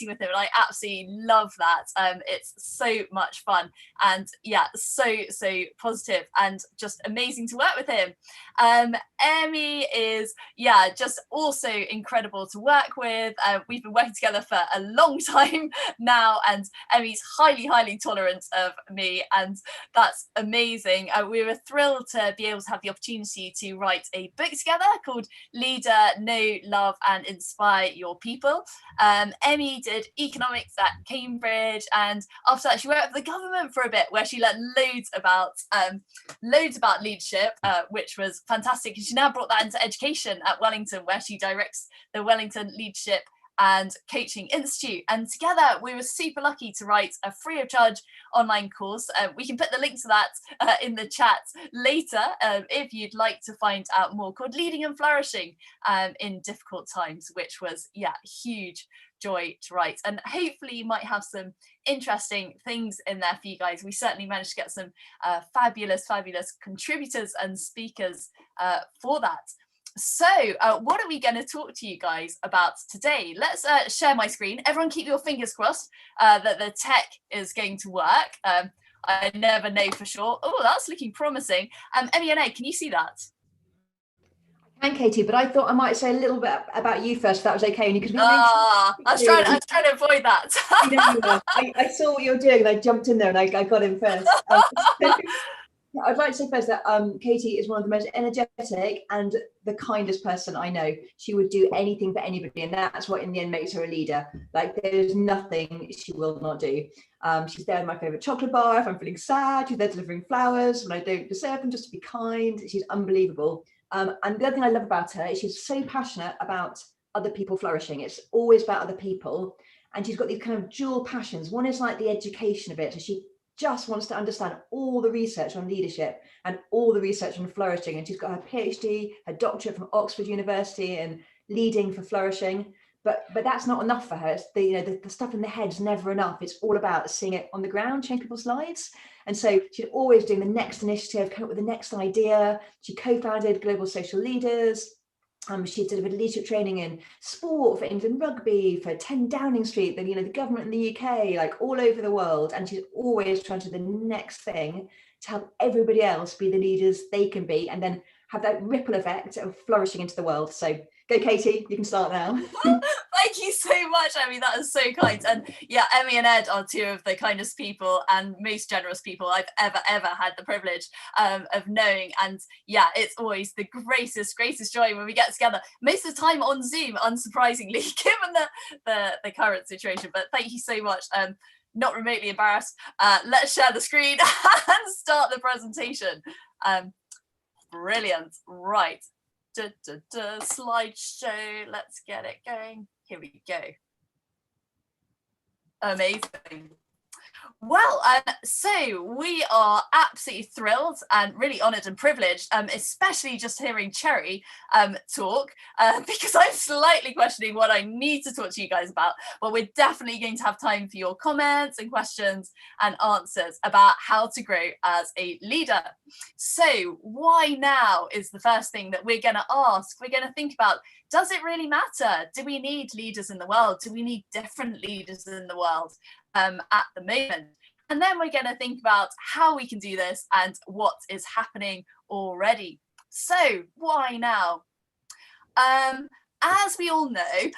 with him, and I absolutely love that. It's so much fun, and yeah, so positive and just amazing to work with him. Emmy is just also incredible to work with. We've been working together for a long time now, and Emmy's highly tolerant of me, and that's amazing. We were thrilled to be able to have the opportunity to write a book together called Leader, Know, Love and Inspire Your People. Emmy did economics at Cambridge, and after that she worked for the government for a bit, where she learned loads about leadership, which was fantastic. And she now brought that into education at Wellington, where she directs the Wellington Leadership and Coaching Institute. And together we were super lucky to write a free of charge online course. We can put the link to that in the chat later if you'd like to find out more, called Leading and Flourishing in Difficult Times, which was huge joy to write, and hopefully you might have some interesting things in there for you guys. We certainly managed to get some fabulous contributors and speakers for that. So what are we going to talk to you guys about today? Let's share my screen. Everyone keep your fingers crossed that the tech is going to work. I never know for sure. Oh, that's looking promising. Emmy and A, can you see that? And Katie, but I thought I might say a little bit about you first, if that was okay. Because I was trying to avoid that. I saw what you were doing, and I jumped in there, and I got in first. I'd like to say first that Katy is one of the most energetic and the kindest person I know. She would do anything for anybody, and that's what in the end makes her a leader. Like, there's nothing she will not do. She's there with my favourite chocolate bar if I'm feeling sad. She's there delivering flowers when I don't deserve them, just to be kind. She's unbelievable. And the other thing I love about her is she's so passionate about other people flourishing. It's always about other people. And she's got these kind of dual passions. One is like the education of it. So she just wants to understand all the research on leadership and all the research on flourishing. And she's got her PhD, her doctorate from Oxford University in leading for flourishing. But that's not enough for her. It's the stuff in the head's never enough. It's all about seeing it on the ground, change people's lives. And so she's always doing the next initiative, come up with the next idea. She co-founded Global Social Leaders. She delivered leadership training in sport, for England Rugby, for 10 Downing Street, the government in the UK, like all over the world. And she's always trying to do the next thing to help everybody else be the leaders they can be, and then have that ripple effect of flourishing into the world. So go, Katy, you can start now. Thank you so much, Emmy. That is so kind. And yeah, Emmy and Ed are two of the kindest people and most generous people I've ever had the privilege of knowing. And yeah, it's always the greatest joy when we get together, most of the time on Zoom, unsurprisingly, given the current situation. But thank you so much. Not remotely embarrassed. Let's share the screen and start the presentation. Brilliant. Right. Slideshow. Let's get it going. Here we go. Amazing. Well, so we are absolutely thrilled and really honoured and privileged, especially just hearing Cherry talk, because I'm slightly questioning what I need to talk to you guys about. But we're definitely going to have time for your comments and questions and answers about how to grow as a leader. So why now is the first thing that we're going to ask. We're going to think about, does it really matter? Do we need leaders in the world? Do we need different leaders in the world at the moment? And then we're going to think about how we can do this and what is happening already. So why now? As we all know,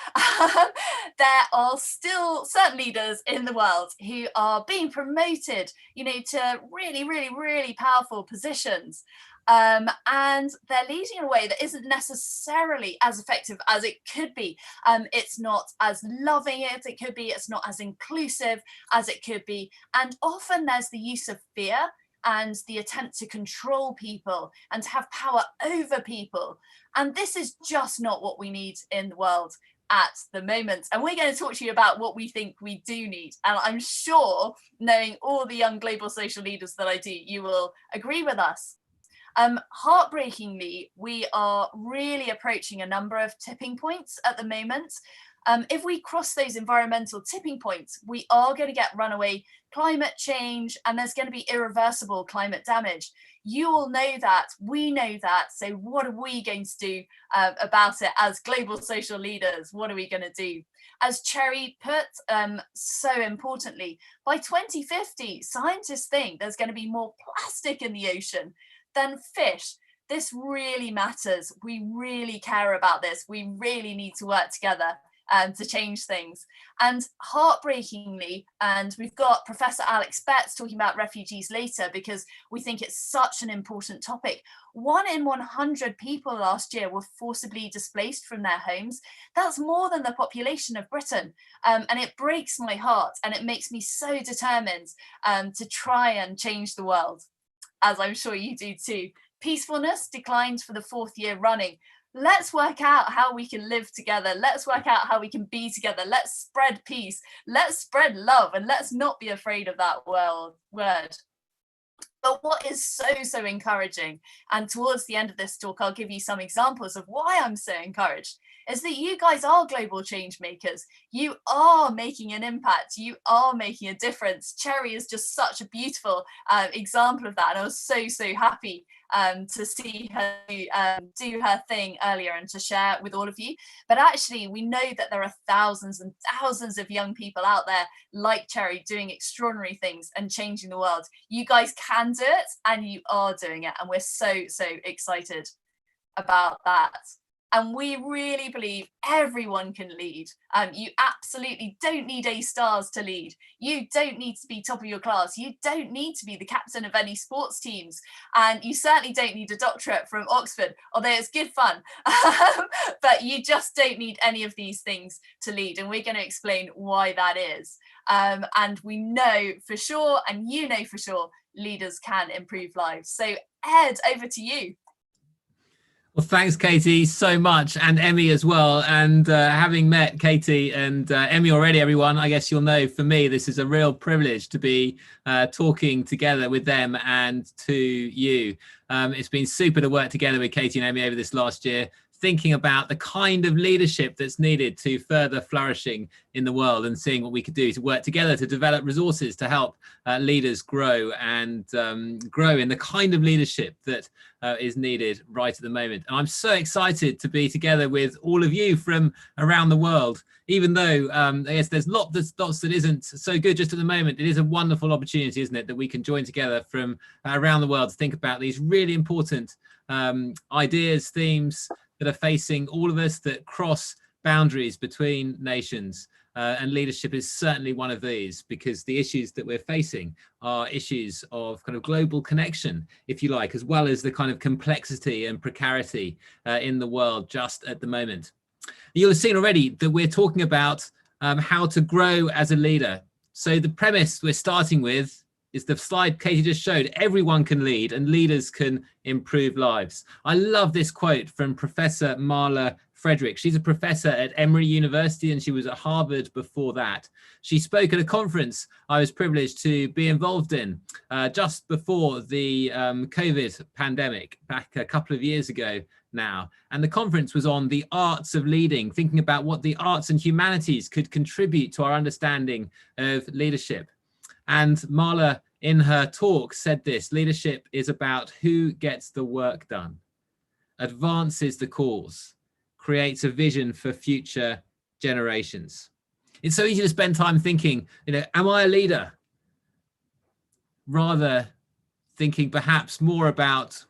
there are still certain leaders in the world who are being promoted, to really powerful positions. And they're leading in a way that isn't necessarily as effective as it could be. It's not as loving as it could be. It's not as inclusive as it could be. And often there's the use of fear and the attempt to control people and to have power over people. And this is just not what we need in the world at the moment. And we're going to talk to you about what we think we do need. And I'm sure, knowing all the young global social leaders that I do, you will agree with us. Heartbreakingly, we are really approaching a number of tipping points at the moment. If we cross those environmental tipping points, we are going to get runaway climate change, and there's going to be irreversible climate damage. You all know that, we know that. So what are we going to do about it as global social leaders? What are we going to do? As Cherry put so importantly, by 2050, scientists think there's going to be more plastic in the ocean than fish. This really matters. We really care about this. We really need to work together to change things. And heartbreakingly, and we've got Professor Alex Betts talking about refugees later because we think it's such an important topic. 1 in 100 people last year were forcibly displaced from their homes. That's more than the population of Britain. And it breaks my heart, and it makes me so determined to try and change the world, as I'm sure you do too. Peacefulness declined for the 4th year running. Let's work out how we can live together. Let's work out how we can be together. Let's spread peace. Let's spread love, and let's not be afraid of that word. But what is so encouraging, and towards the end of this talk, I'll give you some examples of why I'm so encouraged, is that you guys are global change makers. You are making an impact. You are making a difference. Cherry is just such a beautiful example of that. And I was so happy to see her do her thing earlier and to share with all of you. But actually, we know that there are thousands and thousands of young people out there like Cherry doing extraordinary things and changing the world. You guys can do it, and you are doing it. And we're so excited about that. And we really believe everyone can lead. You absolutely don't need A stars to lead. You don't need to be top of your class. You don't need to be the captain of any sports teams. And you certainly don't need a doctorate from Oxford, although it's good fun. But you just don't need any of these things to lead. And we're going to explain why that is. And we know for sure, and you know for sure, leaders can improve lives. So Ed, over to you. Well, thanks, Katy, so much, and Emmy as well. And having met Katy and Emmy already, everyone, I guess you'll know, for me, this is a real privilege to be talking together with them and to you. It's been super to work together with Katy and Emmy over this last year, thinking about the kind of leadership that's needed to further flourishing in the world, and seeing what we could do to work together to develop resources to help leaders grow and grow in the kind of leadership that is needed right at the moment. And I'm so excited to be together with all of you from around the world, even though I guess there's lots that isn't so good just at the moment. It is a wonderful opportunity, isn't it, that we can join together from around the world to think about these really important ideas, themes that are facing all of us, that cross boundaries between nations. And leadership is certainly one of these, because the issues that we're facing are issues of kind of global connection, if you like, as well as the kind of complexity and precarity in the world just at the moment. You'll have seen already that we're talking about how to grow as a leader. So the premise we're starting with is the slide Katy just showed. Everyone can lead, and leaders can improve lives. I love this quote from Professor Marla Frederick. She's a professor at Emory University, and she was at Harvard before that. She spoke at a conference I was privileged to be involved in just before the COVID pandemic, back a couple of years ago now. And the conference was on the arts of leading, thinking about what the arts and humanities could contribute to our understanding of leadership. And Marla, in her talk, said this: leadership is about who gets the work done, advances the cause, creates a vision for future generations. It's so easy to spend time thinking, am I a leader? Rather thinking perhaps more about,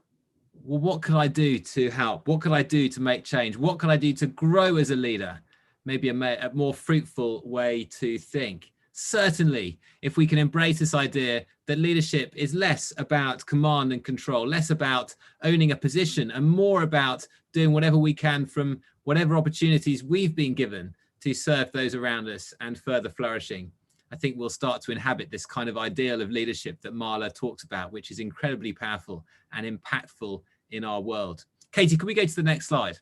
well, what could I do to help? What could I do to make change? What could I do to grow as a leader? Maybe a more fruitful way to think. Certainly, if we can embrace this idea that leadership is less about command and control, less about owning a position, and more about doing whatever we can from whatever opportunities we've been given to serve those around us and further flourishing, I think we'll start to inhabit this kind of ideal of leadership that Marla talks about, which is incredibly powerful and impactful in our world. Katy, can we go to the next slide?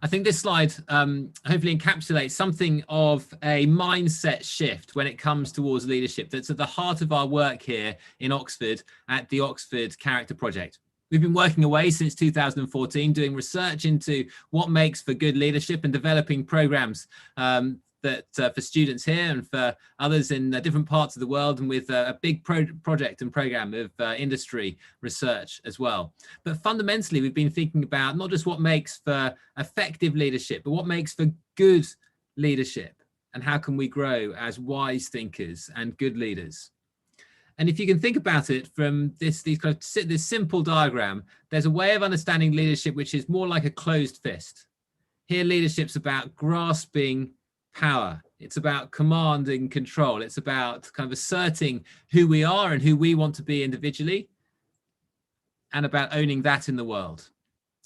I think this slide hopefully encapsulates something of a mindset shift when it comes towards leadership that's at the heart of our work here in Oxford at the Oxford Character Project. We've been working away since 2014, doing research into what makes for good leadership and developing programs for students here and for others in different parts of the world, and with a big project and program of industry research as well. But fundamentally, we've been thinking about not just what makes for effective leadership, but what makes for good leadership, and how can we grow as wise thinkers and good leaders. And if you can think about it from this simple diagram, there's a way of understanding leadership which is more like a closed fist. Here, leadership's about grasping power. It's about command and control. It's about kind of asserting who we are and who we want to be individually, and about owning that in the world.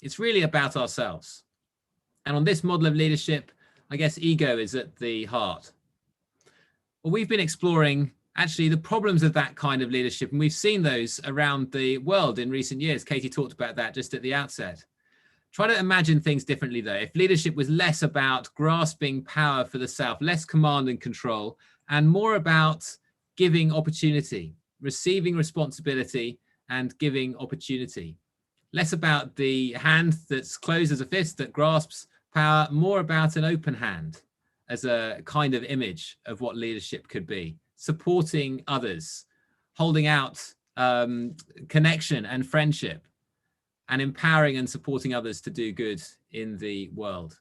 It's really about ourselves. And on this model of leadership, I guess ego is at the heart. Well, we've been exploring actually the problems of that kind of leadership, and we've seen those around the world in recent years. Katy talked about that just at the outset. Try to imagine things differently though. If leadership was less about grasping power for the self, less command and control, and more about giving opportunity, receiving responsibility and giving opportunity. Less about the hand that's closed as a fist that grasps power, more about an open hand as a kind of image of what leadership could be. Supporting others, holding out connection and friendship, and empowering and supporting others to do good in the world.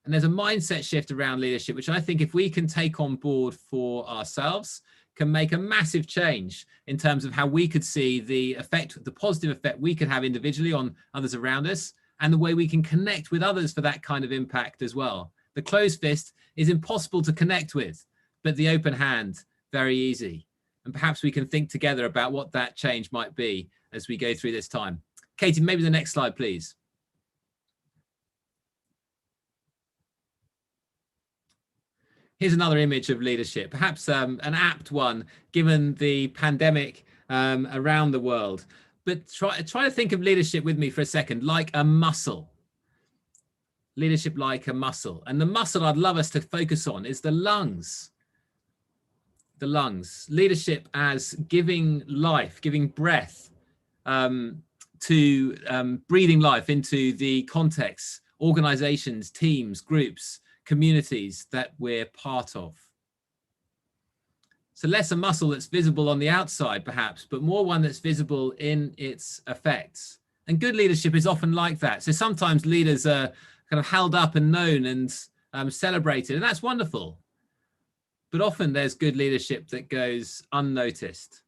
And there's a mindset shift around leadership, which I think if we can take on board for ourselves, can make a massive change in terms of how we could see the effect, the positive effect we could have individually on others around us, and the way we can connect with others for that kind of impact as well. The closed fist is impossible to connect with, but the open hand, very easy. And perhaps we can think together about what that change might be as we go through this time. Katy, maybe the next slide, please. Here's another image of leadership, perhaps an apt one, given the pandemic around the world. But try to think of leadership with me for a second, like a muscle. Leadership like a muscle. And the muscle I'd love us to focus on is the lungs. The lungs. Leadership as giving life, giving breath to breathing life into the contexts, organizations, teams, groups, communities that we're part of. So less a muscle that's visible on the outside, perhaps, but more one that's visible in its effects. And good leadership is often like that. So sometimes leaders are kind of held up and known and celebrated, and that's wonderful. But often there's good leadership that goes unnoticed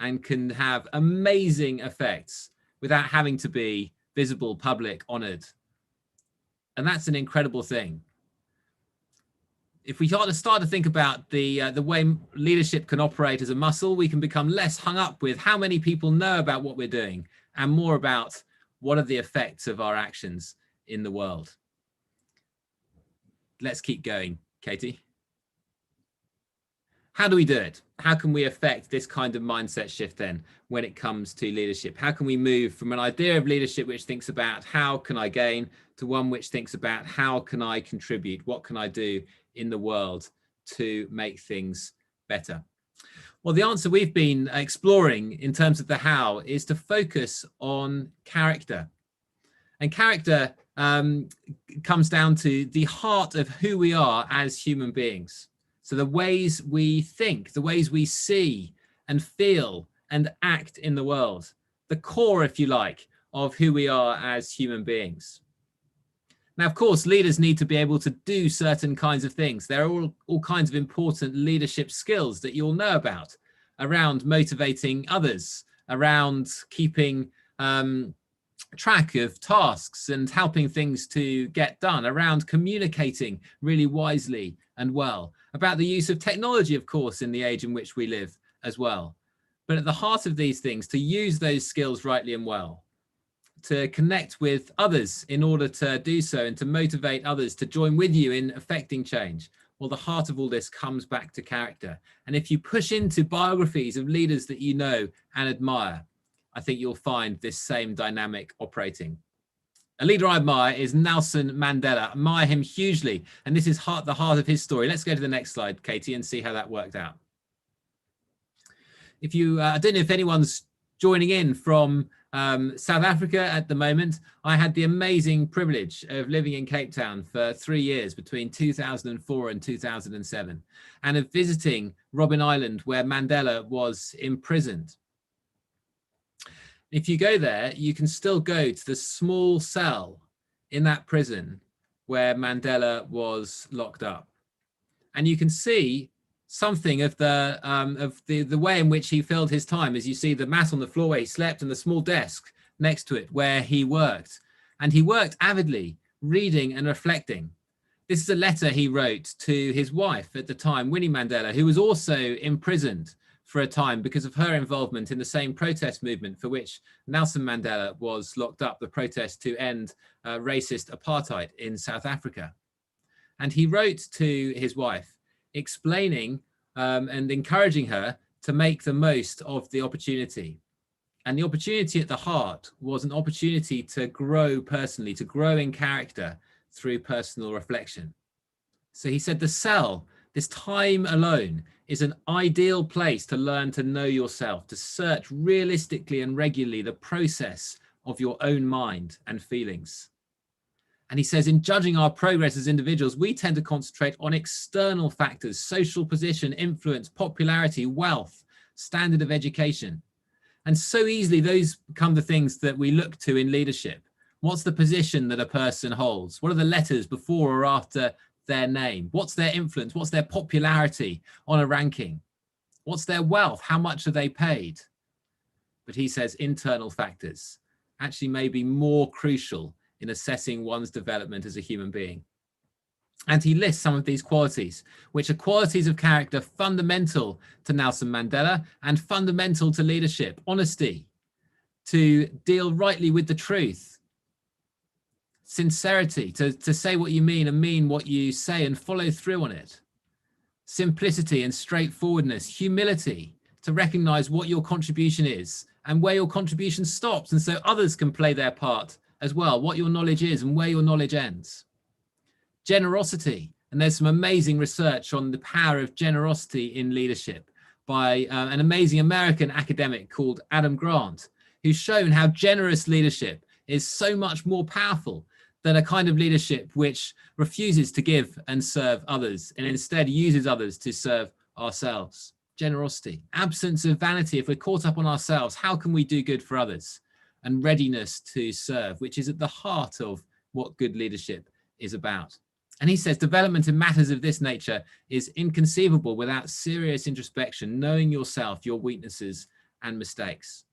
and can have amazing effects without having to be visible, public, honored. And that's an incredible thing. If we start to think about the way leadership can operate as a muscle, we can become less hung up with how many people know about what we're doing and more about what are the effects of our actions in the world. Let's keep going, Katy. How do we do it? How can we affect this kind of mindset shift then when it comes to leadership? How can we move from an idea of leadership which thinks about how can I gain to one which thinks about how can I contribute? What can I do in the world to make things better? Well, the answer we've been exploring in terms of the how is to focus on character. And character comes down to the heart of who we are as human beings. So the ways we think, the ways we see and feel and act in the world, the core, if you like, of who we are as human beings. Now, of course, leaders need to be able to do certain kinds of things. There are all kinds of important leadership skills that you'll know about around motivating others, around keeping track of tasks and helping things to get done, around communicating really wisely and well, about the use of technology, of course, in the age in which we live as well. But at the heart of these things, to use those skills rightly and well, to connect with others in order to do so and to motivate others to join with you in affecting change. Well, the heart of all this comes back to character. And if you push into biographies of leaders that you know and admire, I think you'll find this same dynamic operating. A leader I admire is Nelson Mandela. I admire him hugely. And this is the heart of his story. Let's go to the next slide, Katy, and see how that worked out. If you, I don't know if anyone's joining in from South Africa at the moment, I had the amazing privilege of living in Cape Town for 3 years between 2004 and 2007, and of visiting Robben Island where Mandela was imprisoned. If you go there, you can still go to the small cell in that prison where Mandela was locked up. And you can see something of the way in which he filled his time, as you see the mat on the floor where he slept and the small desk next to it where he worked. And he worked avidly, reading and reflecting. This is a letter he wrote to his wife at the time, Winnie Mandela, who was also imprisoned for a time because of her involvement in the same protest movement for which Nelson Mandela was locked up, the protest to end racist apartheid in South Africa. And he wrote to his wife explaining and encouraging her to make the most of the opportunity. And the opportunity at the heart was an opportunity to grow personally, to grow in character through personal reflection. So he said the cell, this time alone, is an ideal place to learn to know yourself, to search realistically and regularly the process of your own mind and feelings. And he says, in judging our progress as individuals, we tend to concentrate on external factors, social position, influence, popularity, wealth, standard of education. And so easily those become the things that we look to in leadership. What's the position that a person holds? What are the letters before or after their name? What's their influence? What's their popularity on a ranking? What's their wealth? How much are they paid? But he says internal factors actually may be more crucial in assessing one's development as a human being. And he lists some of these qualities, which are qualities of character fundamental to Nelson Mandela and fundamental to leadership: honesty, to deal rightly with the truth, sincerity, to say what you mean and mean what you say and follow through on it, simplicity and straightforwardness, humility, to recognize what your contribution is and where your contribution stops, and so others can play their part as well, what your knowledge is and where your knowledge ends. Generosity, and there's some amazing research on the power of generosity in leadership by an amazing American academic called Adam Grant, who's shown how generous leadership is so much more powerful than a kind of leadership which refuses to give and serve others and instead uses others to serve ourselves. Generosity, absence of vanity. If we're caught up on ourselves, how can we do good for others? And readiness to serve, which is at the heart of what good leadership is about. And he says development in matters of this nature is inconceivable without serious introspection, knowing yourself, your weaknesses and mistakes.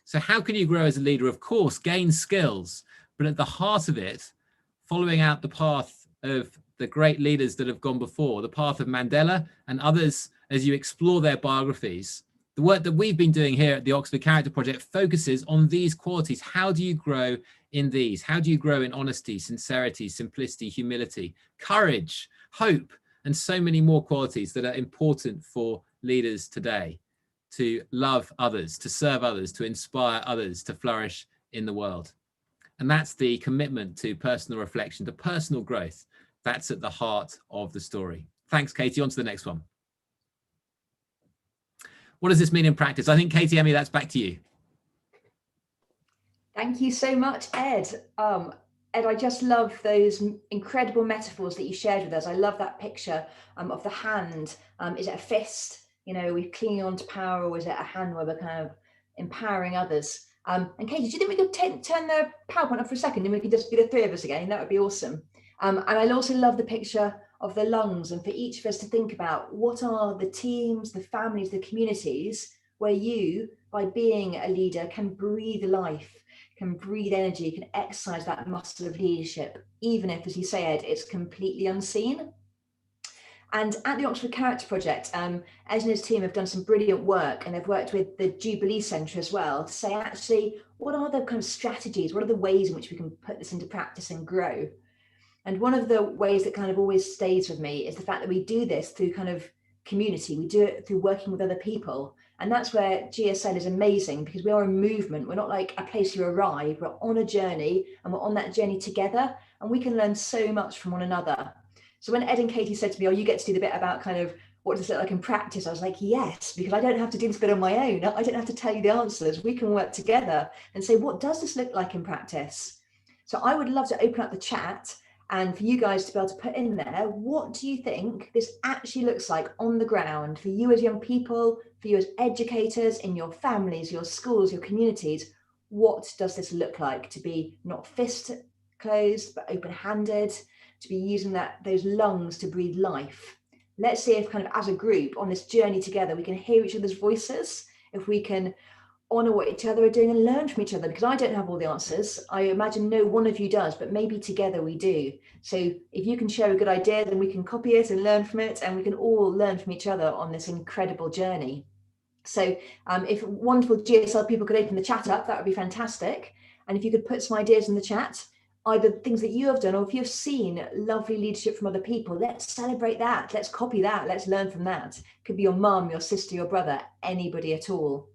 So how can you grow as a leader? Of course, gain skills, but at the heart of it, following out the path of the great leaders that have gone before, the path of Mandela and others, as you explore their biographies. The work that we've been doing here at the Oxford Character Project focuses on these qualities. How do you grow in these? How do you grow in honesty, sincerity, simplicity, humility, courage, hope, and so many more qualities that are important for leaders today to love others, to serve others, to inspire others to flourish in the world? And that's the commitment to personal reflection, to personal growth. That's at the heart of the story. Thanks, Katy. On to the next one. What does this mean in practice? I think, Katy, Emmy, that's back to you. Thank you so much, Ed. Ed, I just love those incredible metaphors that you shared with us. I love that picture of the hand. Is it a fist? You know, we're clinging on to power, or is it a hand where we're kind of empowering others? And Katy, do you think we could turn the PowerPoint off for a second and we could just be the three of us again? That would be awesome. And I also love the picture of the lungs, and for each of us to think about what are the teams, the families, the communities where you, by being a leader, can breathe life, can breathe energy, can exercise that muscle of leadership, even if, as you say, Ed, it's completely unseen. And at the Oxford Character Project, Ed and his team have done some brilliant work, and they've worked with the Jubilee Centre as well to say, actually, what are the kind of strategies, what are the ways in which we can put this into practice and grow? And one of the ways that kind of always stays with me is the fact that we do this through kind of community. We do it through working with other people. And that's where GSL is amazing, because we are a movement. We're not like a place you arrive. We're on a journey, and we're on that journey together, and we can learn so much from one another. So when Ed and Katy said to me, oh, you get to do the bit about kind of what does it look like in practice? I was like, yes, because I don't have to do this bit on my own. I don't have to tell you the answers. We can work together and say, what does this look like in practice? So I would love to open up the chat and for you guys to be able to put in there, what do you think this actually looks like on the ground for you as young people, for you as educators, in your families, your schools, your communities? What does this look like to be not fist closed, but open-handed, to be using those lungs to breathe life? Let's see if kind of as a group on this journey together, we can hear each other's voices, if we can honor what each other are doing and learn from each other, because I don't have all the answers. I imagine no one of you does, but maybe together we do. So if you can share a good idea, then we can copy it and learn from it, and we can all learn from each other on this incredible journey. So if wonderful GSL people could open the chat up, that would be fantastic. And if you could put some ideas in the chat, either things that you have done, or if you've seen lovely leadership from other people, let's celebrate that. Let's copy that. Let's learn from that. It could be your mum, your sister, your brother, anybody at all.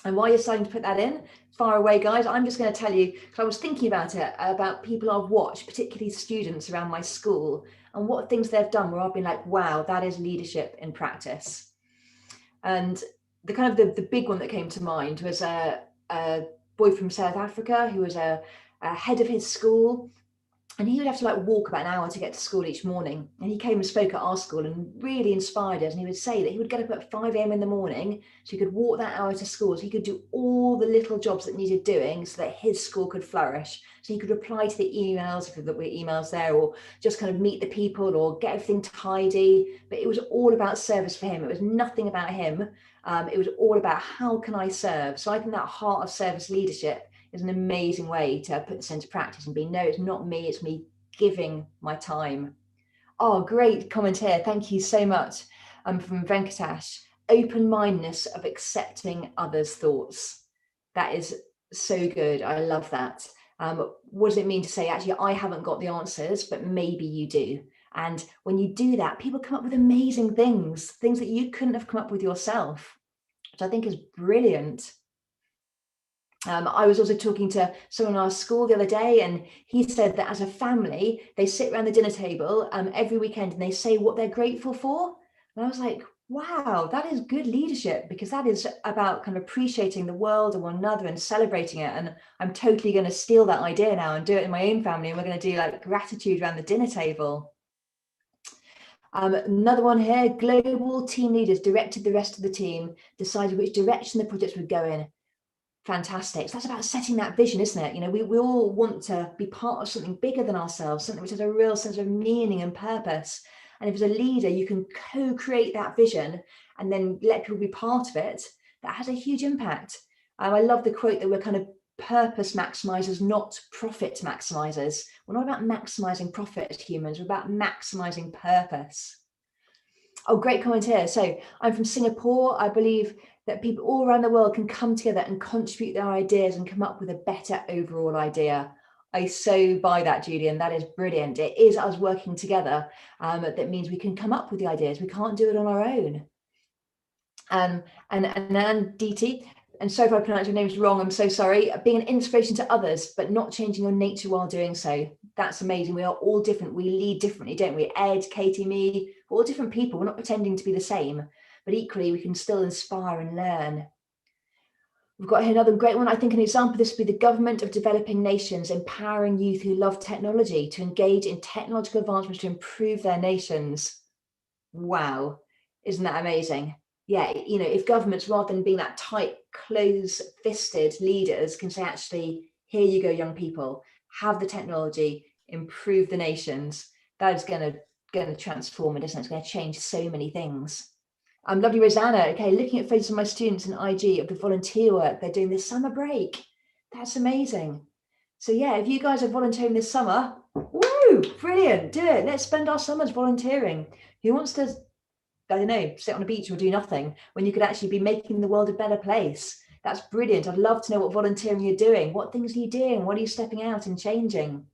And while you're starting to put that in, far away, guys, I'm just going to tell you, because I was thinking about it, about people I've watched, particularly students around my school, and what things they've done where I've been like, wow, that is leadership in practice. And the kind of the big one that came to mind was a boy from South Africa who was a head of his school, and he would have to like walk about an hour to get to school each morning. And he came and spoke at our school and really inspired us. And he would say that he would get up at 5 a.m. in the morning so he could walk that hour to school, so he could do all the little jobs that needed doing so that his school could flourish. So he could reply to the emails, if there were emails there, or just kind of meet the people or get everything tidy. But it was all about service for him. It was nothing about him. It was all about how can I serve? So I think that heart of service leadership is an amazing way to put this into practice and be, no, it's not me, it's me giving my time. Oh, great comment here. Thank you so much. From Venkatesh, open-mindedness of accepting others' thoughts. That is so good. I love that. What does it mean to say, actually, I haven't got the answers, but maybe you do? And when you do that, people come up with amazing things that you couldn't have come up with yourself, which I think is brilliant. I was also talking to someone in our school the other day, and he said that as a family, they sit around the dinner table every weekend and they say what they're grateful for. And I was like, wow, that is good leadership, because that is about kind of appreciating the world and one another and celebrating it. And I'm totally going to steal that idea now and do it in my own family. And we're going to do like gratitude around the dinner table. Another one here, global team leaders directed the rest of the team, decided which direction the projects would go in. Fantastic. So that's about setting that vision, isn't it? You know, we all want to be part of something bigger than ourselves, something which has a real sense of meaning and purpose. And if as a leader, you can co-create that vision and then let people be part of it, that has a huge impact. I love the quote that we're kind of purpose maximizers, not profit maximizers. We're not about maximizing profit as humans, we're about maximizing purpose. Oh, great comment here. So I'm from Singapore. I believe that people all around the world can come together and contribute their ideas and come up with a better overall idea. I so buy that, Julian. That is brilliant. It is us working together. That means we can come up with the ideas. We can't do it on our own. And then DT, and so if I pronounce your names wrong, I'm so sorry. Being an inspiration to others, but not changing your nature while doing so. That's amazing. We are all different. We lead differently, don't we? Ed, Katy, me, we're all different people. We're not pretending to be the same, but equally we can still inspire and learn. We've got here another great one. I think an example of this would be the government of developing nations empowering youth who love technology to engage in technological advancements to improve their nations. Wow, isn't that amazing? Yeah, you know, if governments, rather than being that tight, close-fisted leaders, can say, actually, here you go, young people, have the technology, improve the nations, that is going to transform it, isn't it? It's going to change so many things. Lovely Rosanna, okay, looking at faces of my students in IG of the volunteer work they're doing this summer break. That's amazing. So yeah, if you guys are volunteering this summer, woo, brilliant, do it. Let's spend our summers volunteering. Who wants to, I don't know, sit on a beach or do nothing when you could actually be making the world a better place? That's brilliant. I'd love to know what volunteering you're doing. What things are you doing? What are you stepping out and changing?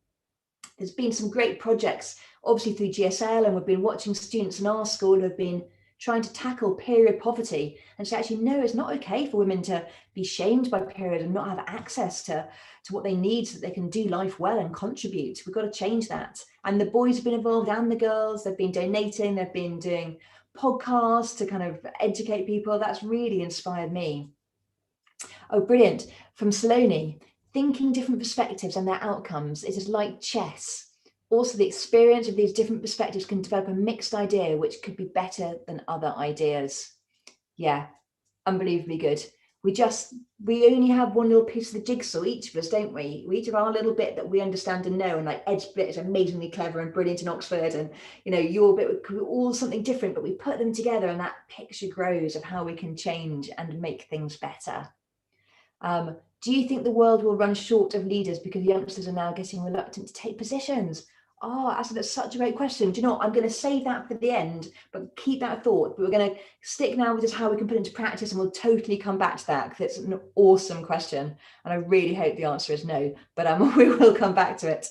There's been some great projects, obviously through GSL, and we've been watching students in our school who have been trying to tackle period poverty and say, actually, no, it's not okay for women to be shamed by period and not have access to what they need so that they can do life well and contribute. We've got to change that. And the boys have been involved and the girls, they've been donating, they've been doing podcasts to kind of educate people. That's really inspired me. Oh, brilliant. From Saloni, thinking different perspectives and their outcomes. It is like chess. Also, the experience of these different perspectives can develop a mixed idea, which could be better than other ideas. Yeah, unbelievably good. We only have one little piece of the jigsaw, each of us, don't we? We each have our little bit that we understand and know, and like Ed's bit is amazingly clever and brilliant in Oxford, and your bit could be all something different, but we put them together and that picture grows of how we can change and make things better. Do you think the world will run short of leaders because youngsters are now getting reluctant to take positions? Oh, that's such a great question. Do you know what? I'm going to save that for the end, but keep that thought. But we're going to stick now with just how we can put it into practice, and we'll totally come back to that because it's an awesome question. And I really hope the answer is no, but we will come back to it.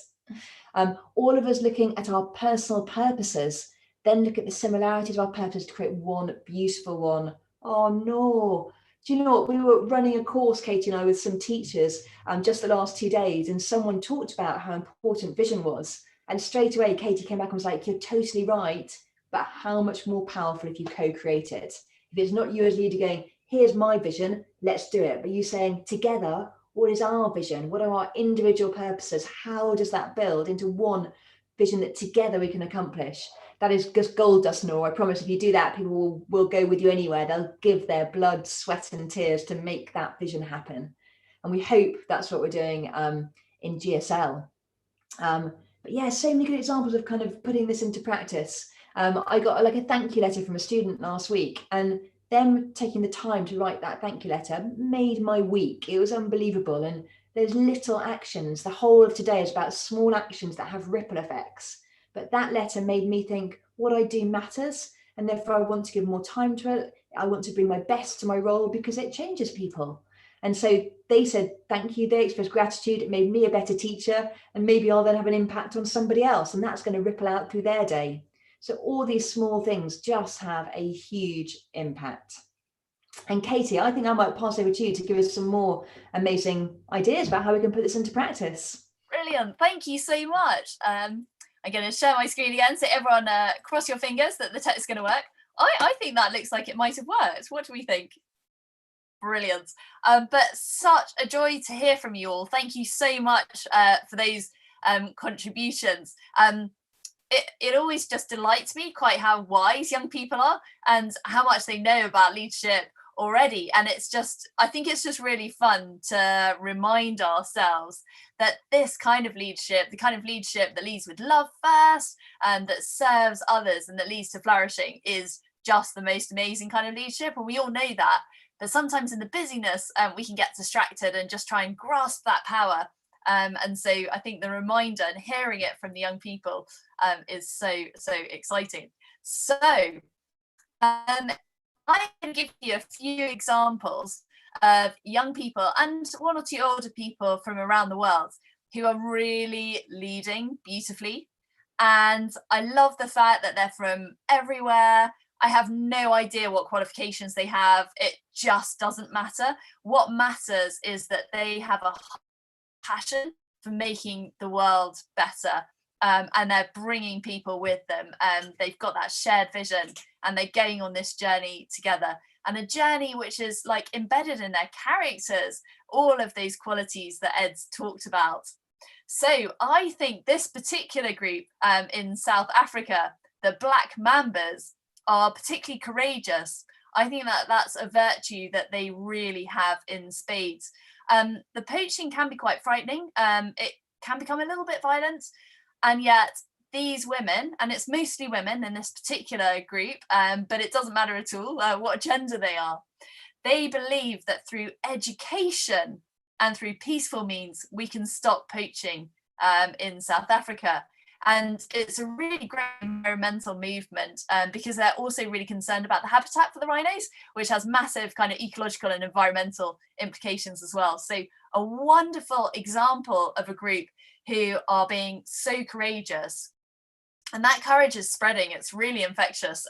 All of us looking at our personal purposes, then look at the similarities of our purpose to create one beautiful one. Oh no. Do you know what? We were running a course, Katy and I, with some teachers just the last 2 days, and someone talked about how important vision was. And straight away, Katy came back and was like, you're totally right, but how much more powerful if you co-create it? If it's not you as leader going, here's my vision, let's do it. But you saying, together, what is our vision? What are our individual purposes? How does that build into one vision that together we can accomplish? That is just gold dust, Nora. I promise if you do that, people will go with you anywhere. They'll give their blood, sweat and tears to make that vision happen. And we hope that's what we're doing in GSL. But yeah, so many good examples of kind of putting this into practice. I got like a thank you letter from a student last week, and them taking the time to write that thank you letter made my week. It was unbelievable. And there's little actions. The whole of today is about small actions that have ripple effects. But that letter made me think what I do matters. And therefore I want to give more time to it. I want to bring my best to my role because it changes people. And so they said, thank you, they expressed gratitude, it made me a better teacher, and maybe I'll then have an impact on somebody else, and that's going to ripple out through their day. So all these small things just have a huge impact. And Katy, I think I might pass over to you to give us some more amazing ideas about how we can put this into practice. Brilliant, thank you so much. I'm going to share my screen again, so everyone cross your fingers that the text is going to work. I think that looks like it might have worked. What do we think? Brilliant. But such a joy to hear from you all. Thank you so much for those contributions. It always just delights me quite how wise young people are and how much they know about leadership already. And I think it's just really fun to remind ourselves that this kind of leadership, the kind of leadership that leads with love first and that serves others and that leads to flourishing, is just the most amazing kind of leadership. And we all know that. But sometimes in the busyness, we can get distracted and just try and grasp that power. And so I think the reminder and hearing it from the young people is so exciting. So I'm going to give you a few examples of young people and one or two older people from around the world who are really leading beautifully. And I love the fact that they're from everywhere. I have no idea what qualifications they have. It just doesn't matter. What matters is that they have a passion for making the world better, and they're bringing people with them, and they've got that shared vision, and they're going on this journey together, and a journey which is like embedded in their characters, all of those qualities that Ed's talked about. So I think this particular group in South Africa, the Black Mambas, are particularly courageous. I think that that's a virtue that they really have in spades. The poaching can be quite frightening. It can become a little bit violent, and yet these women, and it's mostly women in this particular group, but it doesn't matter at all what gender they are. They believe that through education and through peaceful means, we can stop poaching in South Africa. And it's a really great environmental movement because they're also really concerned about the habitat for the rhinos, which has massive kind of ecological and environmental implications as well. So a wonderful example of a group who are being so courageous. And that courage is spreading. It's really infectious.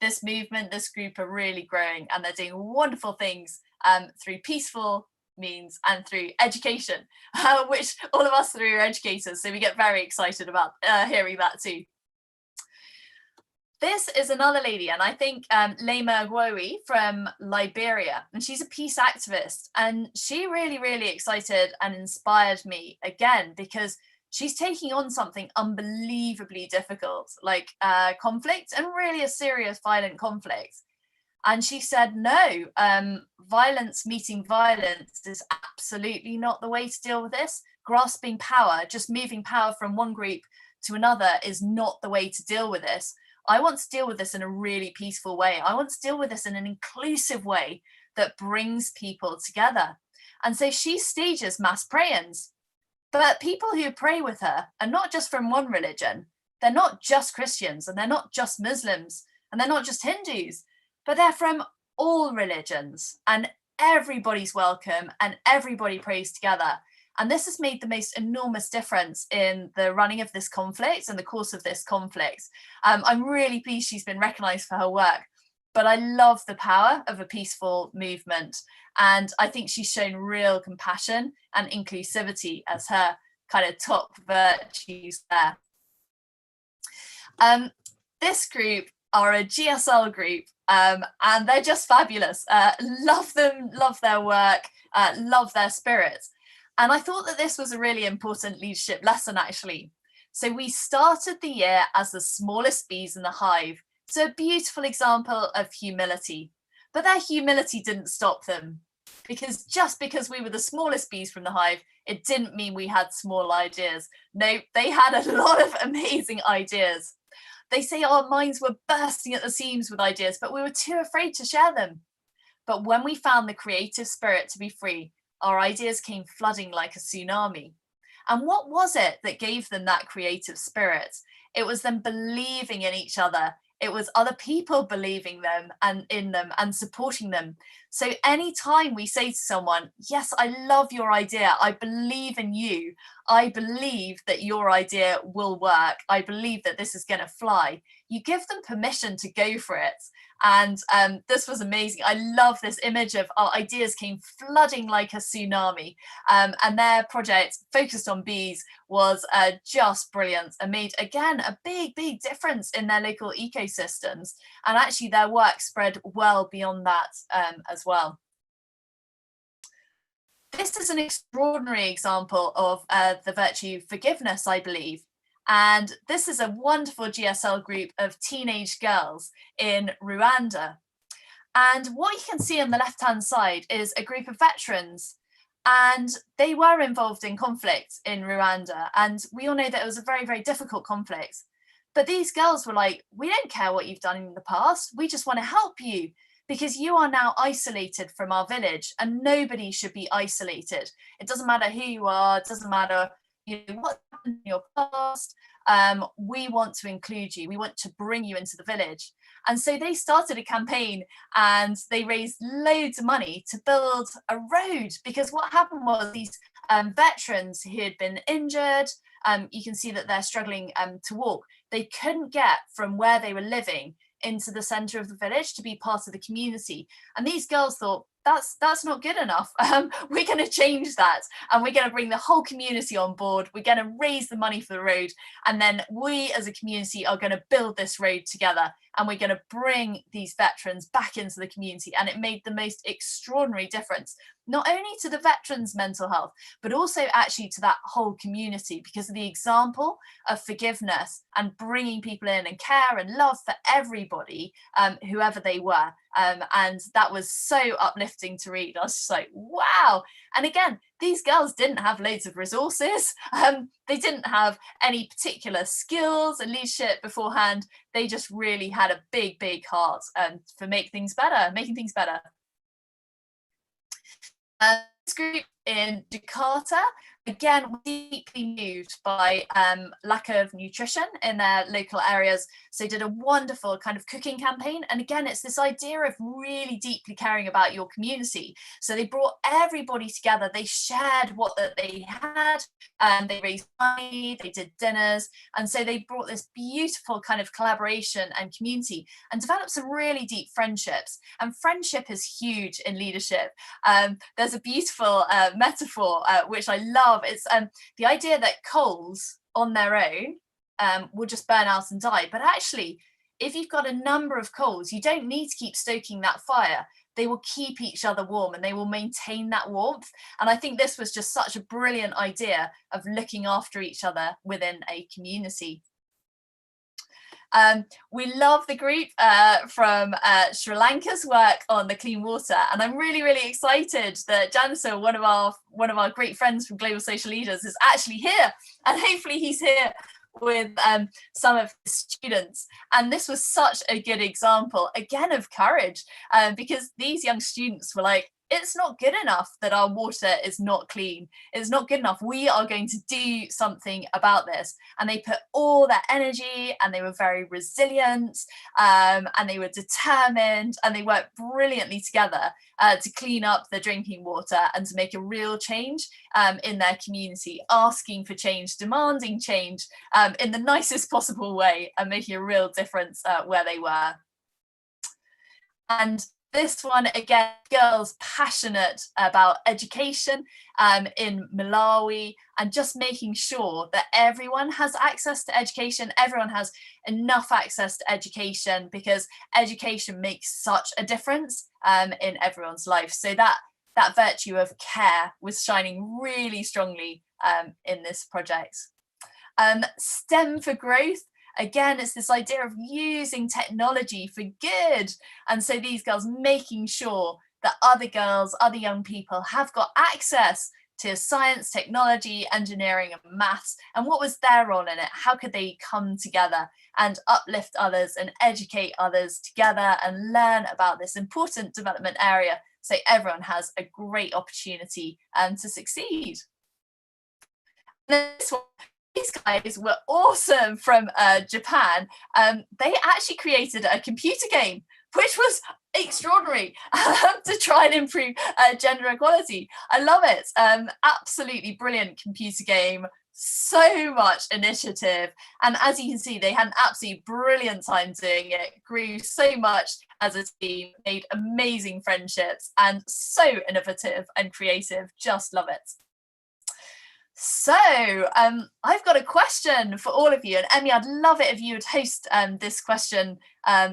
This movement, this group are really growing, and they're doing wonderful things through peaceful means and through education, which all of us through are educators, so we get very excited about hearing that too. this is another lady, and I think Lema Agwowi from Liberia, and she's a peace activist, and she really, really excited and inspired me again, because she's taking on something unbelievably difficult, like conflict, and really a serious violent conflict. And she said, no, violence meeting violence is absolutely not the way to deal with this. Grasping power, just moving power from one group to another, is not the way to deal with this. I want to deal with this in a really peaceful way. I want to deal with this in an inclusive way that brings people together. And so she stages mass pray-ins. But people who pray with her are not just from one religion. They're not just Christians, and they're not just Muslims, and they're not just Hindus, but they're from all religions, and everybody's welcome and everybody prays together. And this has made the most enormous difference in the running of this conflict and the course of this conflict. I'm really pleased she's been recognised for her work, but I love the power of a peaceful movement. And I think she's shown real compassion and inclusivity as her kind of top virtues there. This group are a GSL group, and they're just fabulous. Love them, love their work, love their spirit. And I thought that this was a really important leadership lesson, actually. So we started the year as the smallest bees in the hive. So a beautiful example of humility. But their humility didn't stop them, because just because we were the smallest bees from the hive, it didn't mean we had small ideas. No, they had a lot of amazing ideas. They say our minds were bursting at the seams with ideas, but we were too afraid to share them. But when we found the creative spirit to be free, our ideas came flooding like a tsunami. And what was it that gave them that creative spirit? It was them believing in each other. It was other people believing them and in them and supporting them. So anytime we say to someone, yes, I love your idea, I believe in you, I believe that your idea will work, I believe that this is going to fly, you give them permission to go for it. And this was amazing. I love this image of our ideas came flooding like a tsunami. And their project focused on bees was just brilliant and made, again, a big, big difference in their local ecosystems. And actually their work spread well beyond that as well. This is an extraordinary example of the virtue forgiveness, I believe. And this is a wonderful GSL group of teenage girls in Rwanda. And what you can see on the left-hand side is a group of veterans. And they were involved in conflict in Rwanda. And we all know that it was a very, very difficult conflict. But these girls were like, we don't care what you've done in the past. We just want to help you, because you are now isolated from our village, and nobody should be isolated. It doesn't matter who you are. It doesn't matter what happened in your past. We want to include you. We want to bring you into the village. And so they started a campaign, and they raised loads of money to build a road, because what happened was these veterans who had been injured, you can see that they're struggling to walk. They couldn't get from where they were living into the center of the village to be part of the community. And these girls thought, that's not good enough. We're going to change that, and we're going to bring the whole community on board. We're going to raise the money for the road, and then we as a community are going to build this road together, and we're going to bring these veterans back into the community. And it made the most extraordinary difference, not only to the veterans' mental health, but also actually to that whole community, because of the example of forgiveness and bringing people in and care and love for everybody, whoever they were. And that was so uplifting to read. I was just like, wow. And again, these girls didn't have loads of resources. They didn't have any particular skills and leadership beforehand. They just really had a big, big heart for making things better. This group in Jakarta, again, deeply moved by lack of nutrition in their local areas. So they did a wonderful kind of cooking campaign. And again, it's this idea of really deeply caring about your community. So they brought everybody together. They shared what they had, and they raised money, they did dinners. And so they brought this beautiful kind of collaboration and community, and developed some really deep friendships. And friendship is huge in leadership. There's a beautiful metaphor, which I love. It's the idea that coals on their own will just burn out and die. But actually, if you've got a number of coals, you don't need to keep stoking that fire. They will keep each other warm and they will maintain that warmth. And I think this was just such a brilliant idea of looking after each other within a community. We love the group from Sri Lanka's work on the clean water, and I'm really, really excited that Jansa, one of our great friends from Global Social Leaders, is actually here, and hopefully he's here with some of the students. And this was such a good example again of courage, because these young students were like, it's not good enough that our water is not clean. It's not good enough. We are going to do something about this. And they put all their energy, and they were very resilient, and they were determined, and they worked brilliantly together to clean up the drinking water and to make a real change in their community, asking for change, demanding change in the nicest possible way, and making a real difference where they were. And this one, again, girls passionate about education in Malawi, and just making sure that everyone has access to education, everyone has enough access to education, because education makes such a difference in everyone's life. So that virtue of care was shining really strongly in this project. STEM for growth. Again, it's this idea of using technology for good. And so these girls making sure that other girls, other young people have got access to science, technology, engineering, and maths. And what was their role in it? How could they come together and uplift others and educate others together and learn about this important development area, so everyone has a great opportunity to succeed? This one, these guys were awesome from Japan. They actually created a computer game, which was extraordinary, to try and improve gender equality. I love it. Absolutely brilliant computer game. So much initiative. And as you can see, they had an absolutely brilliant time doing it, grew so much as a team, made amazing friendships, and so innovative and creative. Just love it. So I've got a question for all of you, and Emmy, I'd love it if you would host this question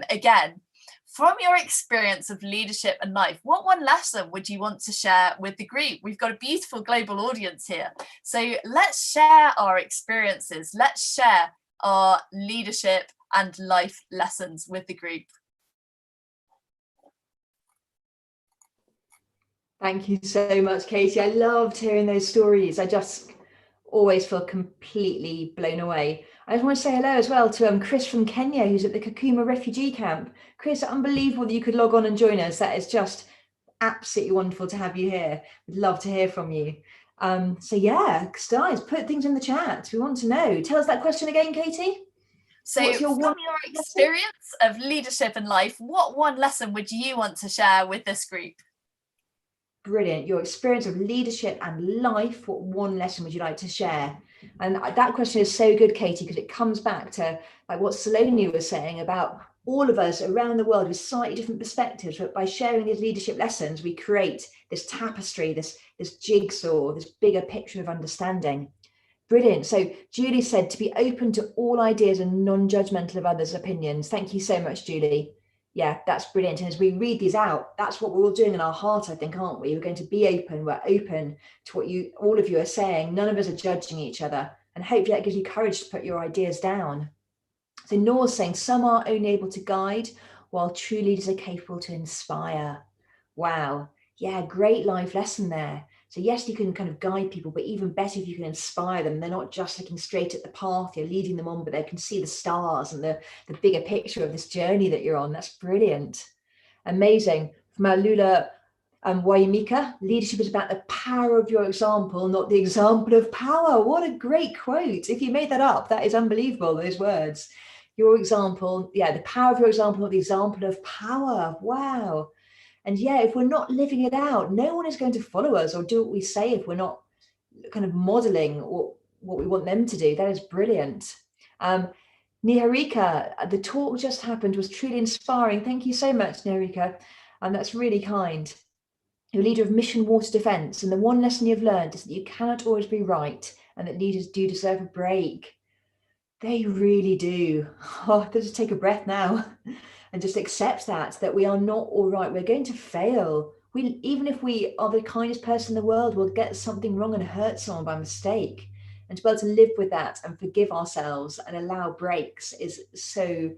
again. From your experience of leadership and life, what one lesson would you want to share with the group? We've got a beautiful global audience here, so let's share our experiences. Let's share our leadership and life lessons with the group. Thank you so much, Katy. I loved hearing those stories. I just always feel completely blown away. I just want to say hello as well to Chris from Kenya, who's at the Kakuma refugee camp. Chris, unbelievable that you could log on and join us. That is just absolutely wonderful to have you here. We'd love to hear from you. So yeah, guys, put things in the chat. We want to know. Tell us that question again, Katy. So from your experience of leadership and life, what one lesson would you want to share with this group? Brilliant. Your experience of leadership and life, what one lesson would you like to share? And that question is so good, Katy, because it comes back to like what Saloni was saying about all of us around the world with slightly different perspectives, but by sharing these leadership lessons, we create this tapestry, this jigsaw, this bigger picture of understanding. Brilliant. So Julie said to be open to all ideas and non-judgmental of others' opinions. Thank you so much, Julie. Yeah, that's brilliant. And as we read these out, that's what we're all doing in our heart, I think, aren't we? We're going to be open. We're open to what all of you are saying. None of us are judging each other. And hopefully that gives you courage to put your ideas down. So Nora's saying some are only able to guide, while true leaders are capable to inspire. Wow. Yeah, great life lesson there. So yes, you can kind of guide people, but even better if you can inspire them. They're not just looking straight at the path, you're leading them on, but they can see the stars and the bigger picture of this journey that you're on. That's brilliant. Amazing. From our Lula Waimika, leadership is about the power of your example, not the example of power. What a great quote. If you made that up, that is unbelievable, those words. Your example, yeah, the power of your example, not the example of power. Wow. And yeah, if we're not living it out, no one is going to follow us or do what we say if we're not kind of modeling what we want them to do. That is brilliant. Niharika, the talk just happened was truly inspiring. Thank you so much, Niharika. And that's really kind. You're leader of Mission Water Defence, and the one lesson you've learned is that you cannot always be right and that leaders do deserve a break. They really do. Oh, just take a breath now and just accept that we are not all right. We're going to fail. Even if we are the kindest person in the world, we'll get something wrong and hurt someone by mistake. And to be able to live with that and forgive ourselves and allow breaks is so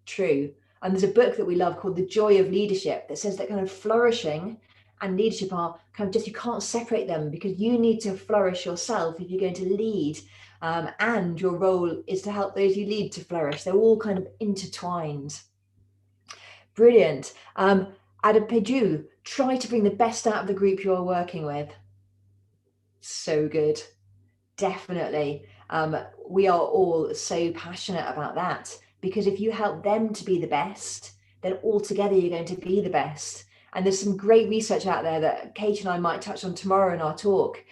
true. And there's a book that we love called The Joy of Leadership that says that kind of flourishing and leadership are kind of just, you can't separate them, because you need to flourish yourself if you're going to lead. And your role is to help those you lead to flourish. They're all kind of intertwined. Brilliant. Adepeju, try to bring the best out of the group you're working with. So good. Definitely. We are all so passionate about that, because if you help them to be the best, then altogether you're going to be the best. And there's some great research out there that Katy and I might touch on tomorrow in our talk,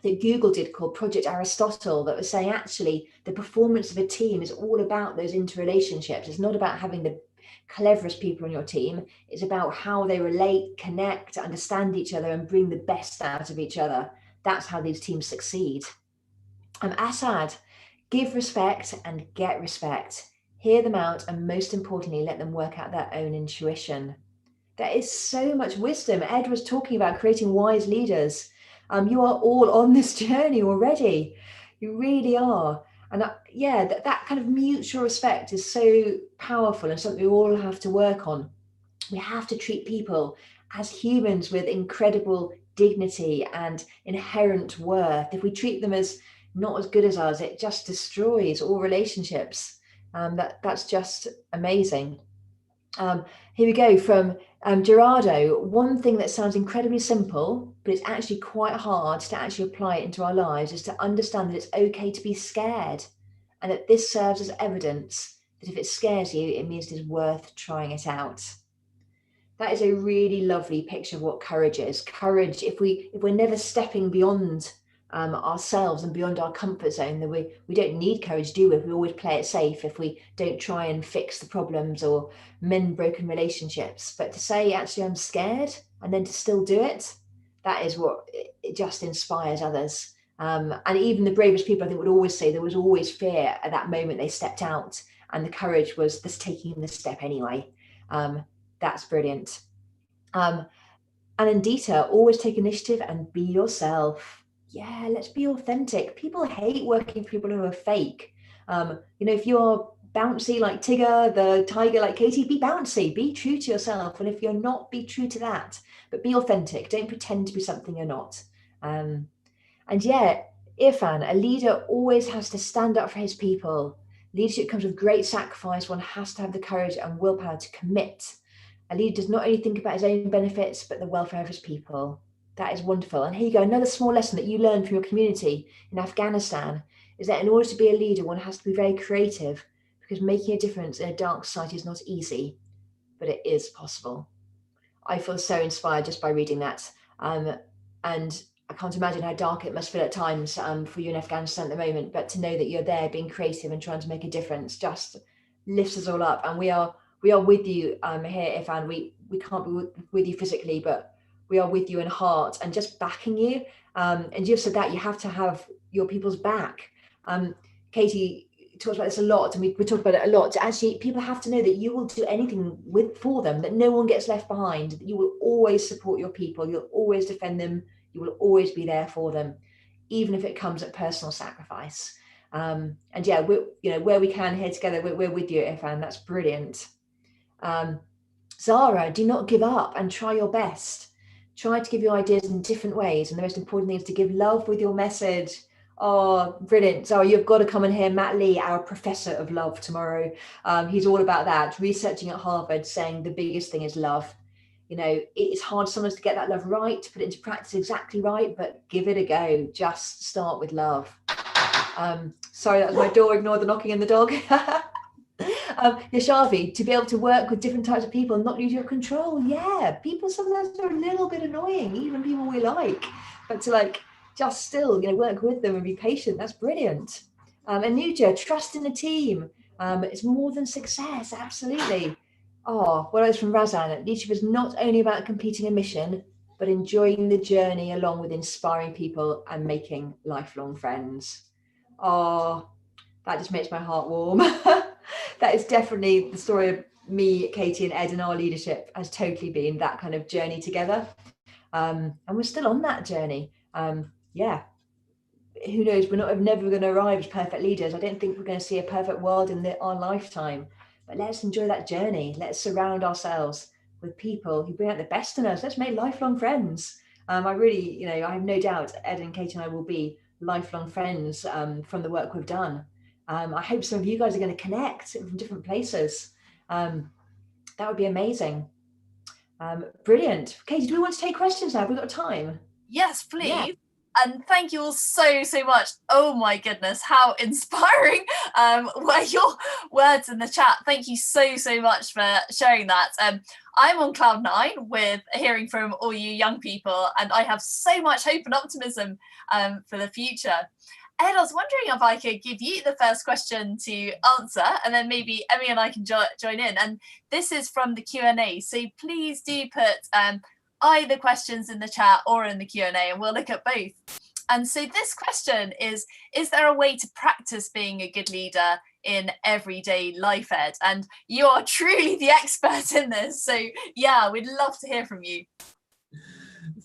that Google did, called Project Aristotle, that was saying actually the performance of a team is all about those interrelationships. It's not about having the cleverest people on your team. It's about how they relate, connect, understand each other, and bring the best out of each other. That's how these teams succeed. Asad, give respect and get respect. Hear them out, and most importantly, let them work out their own intuition. There is so much wisdom. Ed was talking about creating wise leaders. You are all on this journey already. You really are. And that kind of mutual respect is so powerful and something we all have to work on. We have to treat people as humans with incredible dignity and inherent worth. If we treat them as not as good as us, it just destroys all relationships. That's just amazing. Here we go from Gerardo. One thing that sounds incredibly simple, but it's actually quite hard to actually apply it into our lives, is to understand that it's okay to be scared, and that this serves as evidence that if it scares you, it means it is worth trying it out. That is a really lovely picture of what courage is. Courage, if we're never stepping beyond ourselves and beyond our comfort zone, then we don't need courage, do we? We always play it safe if we don't try and fix the problems or mend broken relationships. But to say, actually, I'm scared, and then to still do it, that is what it just inspires others. And even the bravest people, I think, would always say there was always fear at that moment they stepped out, and the courage was just taking the step anyway. That's brilliant. And Andita, always take initiative and be yourself. Yeah, let's be authentic. People hate working for people who are fake. If you are bouncy like Tigger, the tiger like Katy, be bouncy, be true to yourself. And if you're not, be true to that, but be authentic. Don't pretend to be something you're not. And yeah, Irfan, a leader always has to stand up for his people. Leadership comes with great sacrifice. One has to have the courage and willpower to commit. A leader does not only think about his own benefits, but the welfare of his people. That is wonderful. And here you go, another small lesson that you learned from your community in Afghanistan is that in order to be a leader, one has to be very creative, because making a difference in a dark society is not easy, but it is possible. I feel so inspired just by reading that. And I can't imagine how dark it must feel at times for you in Afghanistan at the moment, but to know that you're there being creative and trying to make a difference just lifts us all up. And we are with you here, Irfan. We can't be with you physically, but we are with you in heart and just backing you. And you've said that you have to have your people's back. Katy talks about this a lot, and we talk about it a lot. Actually, people have to know that you will do anything for them, that no one gets left behind, that you will always support your people, you'll always defend them, you will always be there for them, even if it comes at personal sacrifice. And yeah, where we can here together, we're with you, Irfan. That's brilliant. Zara, do not give up and try your best. Try to give your ideas in different ways, and the most important thing is to give love with your message. Oh, brilliant. Zara, you've got to come and hear Matt Lee, our professor of love, tomorrow. He's all about that, researching at Harvard, saying the biggest thing is love. It's hard sometimes to get that love right, to put it into practice exactly right, but give it a go. Just start with love. Sorry, that was my door. Ignore the knocking and the dog. Yashavi, to be able to work with different types of people and not lose your control. Yeah, people sometimes are a little bit annoying, even people we like, but to just still work with them and be patient. That's brilliant. Anuja, trust in the team. It's more than success. Absolutely. Oh, what else from Razan? Leadership is not only about completing a mission, but enjoying the journey along with inspiring people and making lifelong friends. Oh, that just makes my heart warm. That is definitely the story of me, Katy and Ed, and our leadership has totally been that kind of journey together. And we're still on that journey. Yeah, who knows, we're never going to arrive as perfect leaders. I don't think we're going to see a perfect world in our lifetime, but let's enjoy that journey. Let's surround ourselves with people who bring out the best in us. Let's make lifelong friends. I really, I have no doubt Ed and Katy and I will be lifelong friends from the work we've done. I hope some of you guys are going to connect from different places. That would be amazing. Brilliant. Katy, do we want to take questions now? Have we got time? Yes, please. Yeah. And thank you all so much. Oh my goodness, how inspiring were your words in the chat. Thank you so much for sharing that. I'm on cloud 9 with hearing from all you young people, and I have so much hope and optimism for the future. Ed, I was wondering if I could give you the first question to answer, and then maybe Emmy and I can join in. And this is from the Q&A, so please do put either questions in the chat or in the Q&A, and we'll look at both. And so this question is there a way to practice being a good leader in everyday life, Ed? And you are truly the expert in this, so yeah, we'd love to hear from you.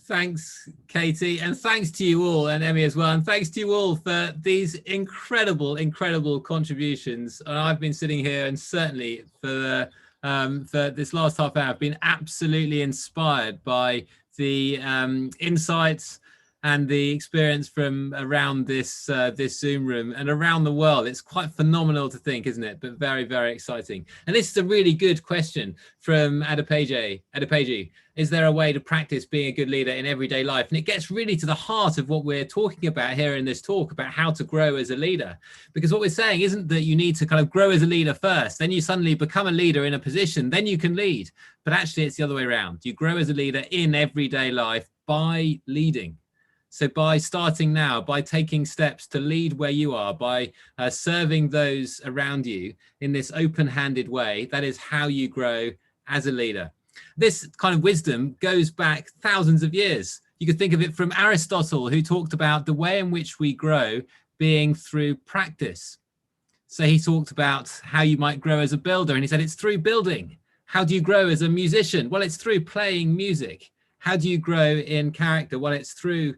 Thanks, Katy, and thanks to you all, and Emmy as well, and thanks to you all for these incredible contributions. I've been sitting here, and certainly for this last half hour, I've been absolutely inspired by the insights and the experience from around this Zoom room and around the world. It's quite phenomenal to think, isn't it? But very exciting. And this is a really good question from Adepeji. Is there a way to practice being a good leader in everyday life? And it gets really to the heart of what we're talking about here in this talk, about how to grow as a leader. Because what we're saying isn't that you need to kind of grow as a leader first, then you suddenly become a leader in a position, then you can lead. But actually it's the other way around. You grow as a leader in everyday life by leading. So by starting now, by taking steps to lead where you are, by serving those around you in this open-handed way, that is how you grow as a leader. This kind of wisdom goes back thousands of years. You could think of it from Aristotle, who talked about the way in which we grow being through practice. So he talked about how you might grow as a builder, and he said it's through building. How do you grow as a musician? Well, it's through playing music. How do you grow in character? Well, it's through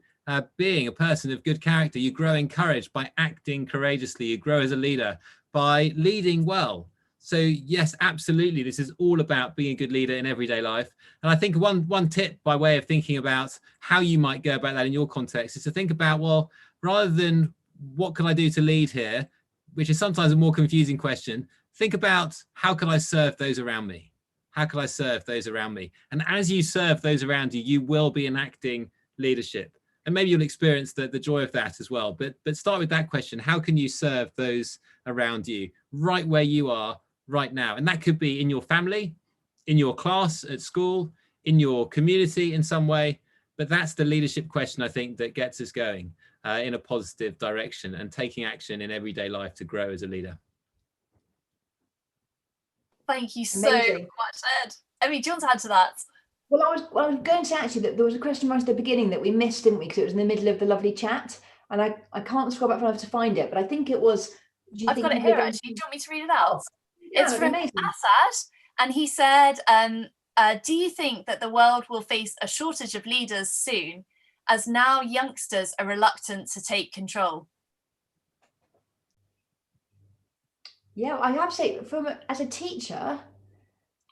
being a person of good character. You grow in courage by acting courageously. You grow as a leader by leading well. So yes, absolutely, this is all about being a good leader in everyday life. And I think one tip by way of thinking about how you might go about that in your context is to think about, well, rather than what can I do to lead here, which is sometimes a more confusing question, think about how can I serve those around me? How can I serve those around me? And as you serve those around you, you will be enacting leadership. And maybe you'll experience the joy of that as well. But start with that question. How can you serve those around you right where you are right now? And that could be in your family, in your class at school, in your community in some way. But that's the leadership question, I think, that gets us going in a positive direction and taking action in everyday life to grow as a leader. Thank you so much, Ed. Emmy, do you want to add to that? Well, I was going to say actually that there was a question right at the beginning that we missed, didn't we? Because it was in the middle of the lovely chat, and I can't scroll back far enough to find it. But I think it was. I've got it here actually. Do you want me to read it out? Yeah, it's from Assad, and he said, "Do you think that the world will face a shortage of leaders soon, as now youngsters are reluctant to take control?" Yeah, I have to say, as a teacher,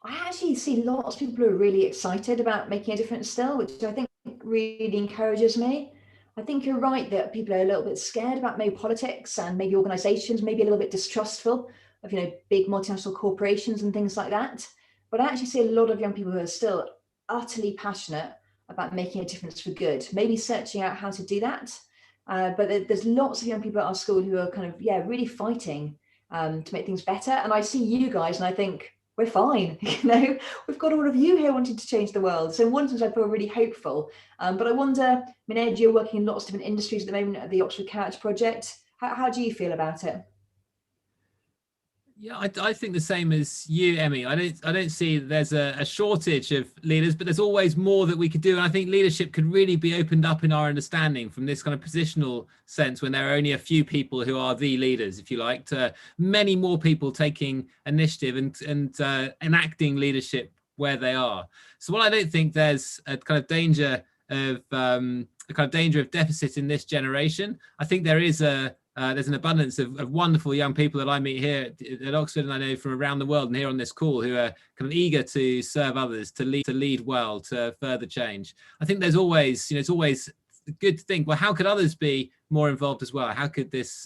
I actually see lots of people who are really excited about making a difference still, which I think really encourages me. I think you're right that people are a little bit scared about maybe politics and maybe organizations, maybe a little bit distrustful of, big multinational corporations and things like that. But I actually see a lot of young people who are still utterly passionate about making a difference for good, maybe searching out how to do that. But there's lots of young people at our school who are kind of, really fighting to make things better. And I see you guys and I think, we're fine, we've got all of you here wanting to change the world. So in one sense, I feel really hopeful. But I wonder, Ed, you're working in lots of different industries at the moment at the Oxford Character Project. How do you feel about it? Yeah, I think the same as you, Emmy. I don't see there's a shortage of leaders, but there's always more that we could do. And I think leadership could really be opened up in our understanding from this kind of positional sense, when there are only a few people who are the leaders, if you like, to many more people taking initiative and enacting leadership where they are. So while I don't think there's a kind of danger of deficit in this generation, I think there is there's an abundance of wonderful young people that I meet here at Oxford, and I know from around the world and here on this call, who are kind of eager to serve others, to lead well, to further change. I think there's always, it's always good to think, well, how could others be more involved as well? How could this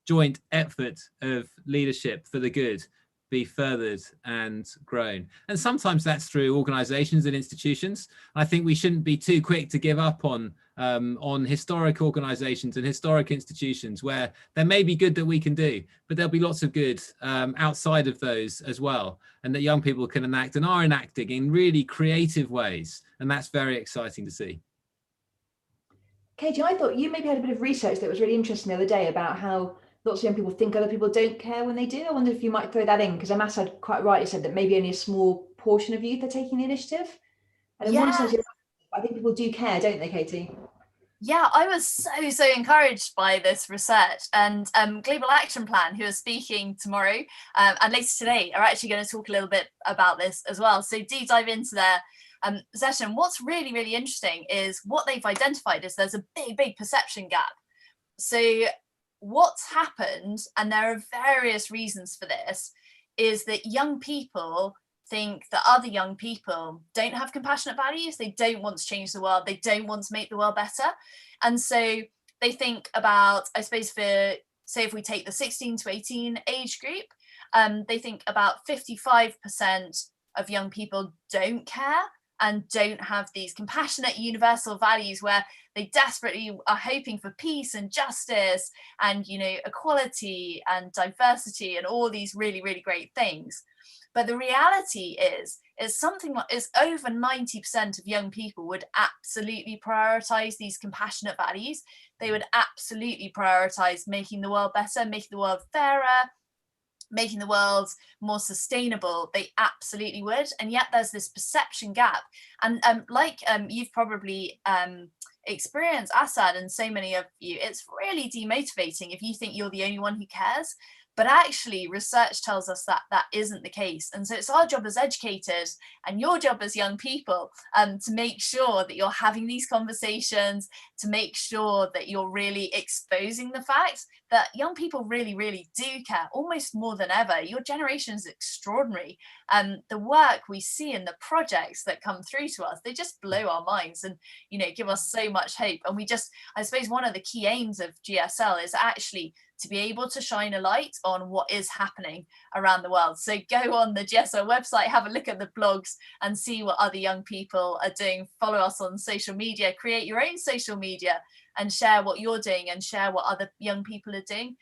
joint effort of leadership for the good be furthered and grown? And sometimes that's through organizations and institutions. I think we shouldn't be too quick to give up on historic organizations and historic institutions, where there may be good that we can do, but there'll be lots of good outside of those as well, and that young people can enact and are enacting in really creative ways. And that's very exciting to see. Katy, I thought you maybe had a bit of research that was really interesting the other day about how lots of young people think other people don't care when they do. I wonder if you might throw that in, because Emma had quite rightly said that maybe only a small portion of youth are taking the initiative. And in one sense, I think people do care, don't they, Katy? Yeah, I was so encouraged by this research, and Global Action Plan, who are speaking tomorrow and later today, are actually going to talk a little bit about this as well. So do dive into their session. What's really, really interesting is what they've identified is there's a big perception gap. So what's happened, and there are various reasons for this, is that young people think that other young people don't have compassionate values. They don't want to change the world. They don't want to make the world better. And so they think about, I suppose, say if we take the 16 to 18 age group, they think about 55% of young people don't care and don't have these compassionate universal values, where they desperately are hoping for peace and justice and, equality and diversity and all these really, really great things. But the reality is something that is over 90% of young people would absolutely prioritize these compassionate values. They would absolutely prioritize making the world better, making the world fairer, making the world more sustainable. They absolutely would. And yet there's this perception gap. And you've probably experienced, Asad, and so many of you, it's really demotivating if you think you're the only one who cares. But actually, research tells us that that isn't the case. And so it's our job as educators and your job as young people to make sure that you're having these conversations, to make sure that you're really exposing the fact that young people really, really do care, almost more than ever. Your generation is extraordinary. The work we see in the projects that come through to us, they just blow our minds and, give us so much hope. And I suppose one of the key aims of GSL is actually to be able to shine a light on what is happening around the world. So go on the GSL website, have a look at the blogs and see what other young people are doing. Follow us on social media, create your own social media and share what you're doing and share what other young people are doing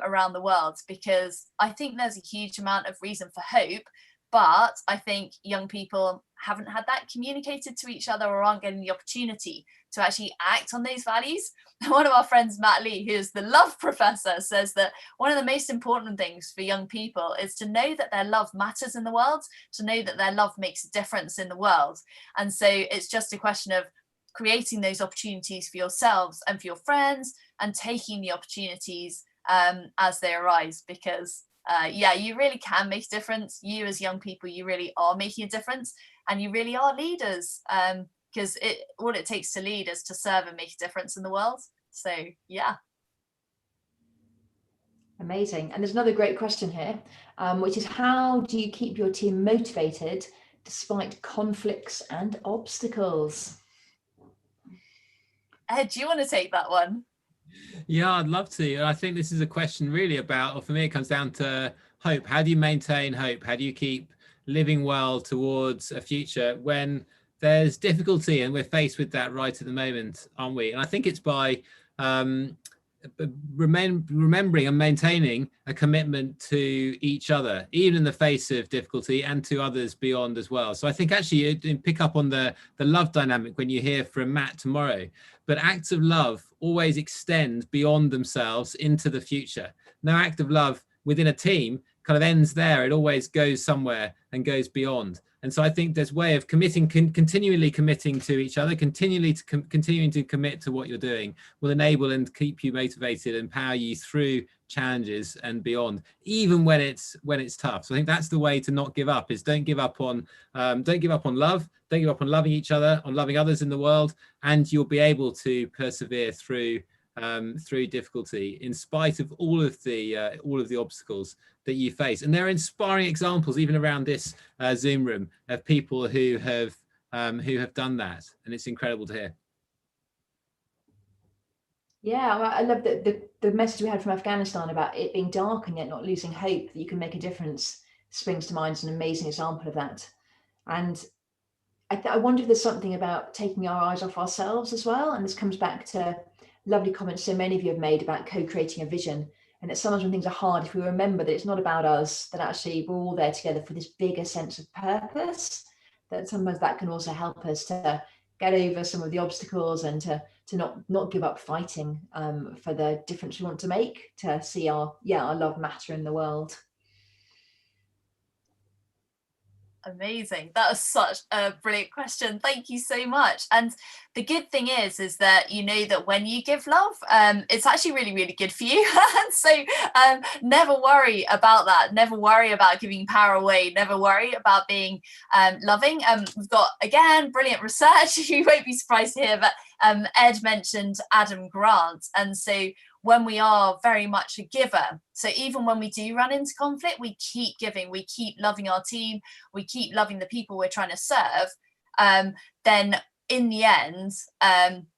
around the world, because I think there's a huge amount of reason for hope. But I think young people haven't had that communicated to each other or aren't getting the opportunity to actually act on those values. One of our friends, Matt Lee, who's the love professor, says that one of the most important things for young people is to know that their love matters in the world, to know that their love makes a difference in the world. And so it's just a question of creating those opportunities for yourselves and for your friends and taking the opportunities as they arise, because you really can make a difference. You as young people, you really are making a difference and you really are leaders, because all it takes to lead is to serve and make a difference in the world. So, yeah. Amazing. And there's another great question here, which is, how do you keep your team motivated despite conflicts and obstacles? Ed, do you want to take that one? Yeah, I'd love to. I think this is a question really about, or for me, it comes down to hope. How do you maintain hope? How do you keep living well towards a future when there's difficulty? And we're faced with that right at the moment, aren't we? And I think it's by remembering and maintaining a commitment to each other, even in the face of difficulty, and to others beyond as well. So I think actually you pick up on the love dynamic when you hear from Matt tomorrow, but acts of love always extend beyond themselves into the future. No act of love within a team kind of ends there. It always goes somewhere and goes beyond. And so I think there's a way of committing, continually committing to each other, continuing to commit to what you're doing will enable and keep you motivated and power you through challenges and beyond, even when it's tough. So I think that's the way to not give up, is don't give up on love, don't give up on loving each other, on loving others in the world, and you'll be able to persevere through difficulty in spite of all of the obstacles that you face. And there are inspiring examples even around this Zoom room of people who have done that, and it's incredible to hear. Yeah, I love the message we had from Afghanistan about it being dark and yet not losing hope, that you can make a difference, springs to mind as an amazing example of that. And I wonder if there's something about taking our eyes off ourselves as well. And this comes back to lovely comments so many of you have made about co-creating a vision. And that sometimes when things are hard, if we remember that it's not about us, that actually we're all there together for this bigger sense of purpose, that sometimes that can also help us to get over some of the obstacles and to not give up fighting for the difference we want to make, to see our love matter in the world. Amazing. That was such a brilliant question. Thank you so much. And the good thing is that you know that when you give love, it's actually really, really good for you. And so never worry about that. Never worry about giving power away. Never worry about being loving. We've got, again, brilliant research. You won't be surprised to hear, but Ed mentioned Adam Grant. And so when we are very much a giver, so even when we do run into conflict, we keep giving, we keep loving our team, we keep loving the people we're trying to serve, then in the end,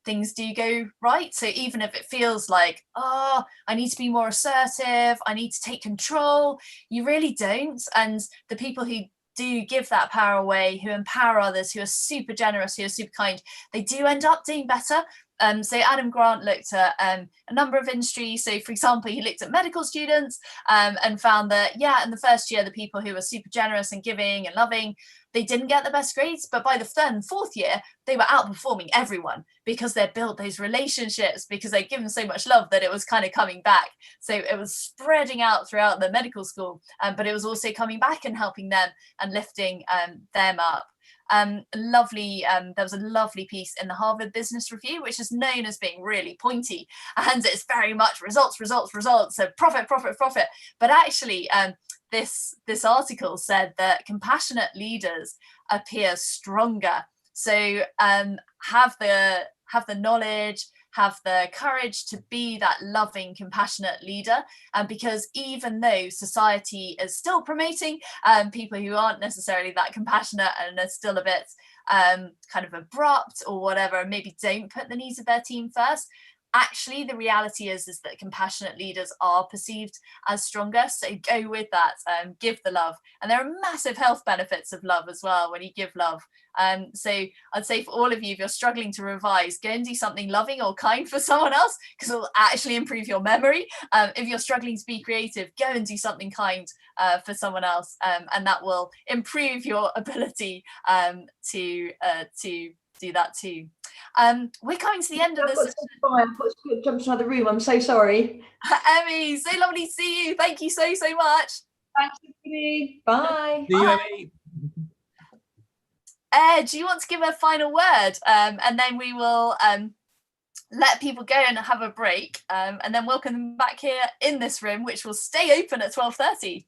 things do go right. So even if it feels like, oh, I need to be more assertive, I need to take control, you really don't. And the people who do give that power away, who empower others, who are super generous, who are super kind, they do end up doing better. So Adam Grant looked at a number of industries. So for example, he looked at medical students and found that, in the first year, the people who were super generous and giving and loving, they didn't get the best grades. But by the third and fourth year, they were outperforming everyone because they'd built those relationships, because they'd given so much love that it was kind of coming back. So it was spreading out throughout the medical school, but it was also coming back and helping them and lifting them up. There was a lovely piece in the Harvard Business Review, which is known as being really pointy, and it's very much results, so profit. But actually, this article said that compassionate leaders appear stronger. So have the knowledge, have the courage to be that loving, compassionate leader. Because even though society is still promoting people who aren't necessarily that compassionate and are still a bit kind of abrupt or whatever, maybe don't put the needs of their team first, actually the reality is that compassionate leaders are perceived as stronger. So go with that, give the love. And there are massive health benefits of love as well when you give love. So I'd say for all of you, if you're struggling to revise, go and do something loving or kind for someone else, because it'll actually improve your memory. If you're struggling to be creative, go and do something kind for someone else, and that will improve your ability to do that too. We're coming to the end of this. I've got to jump to another room. I'm so sorry. Emmy, so lovely to see you. Thank you so much. Thank you. Bye. See you, Emmy. Do you want to give a final word, and then we will let people go and have a break, and then welcome them back here in this room, which will stay open at 12:30.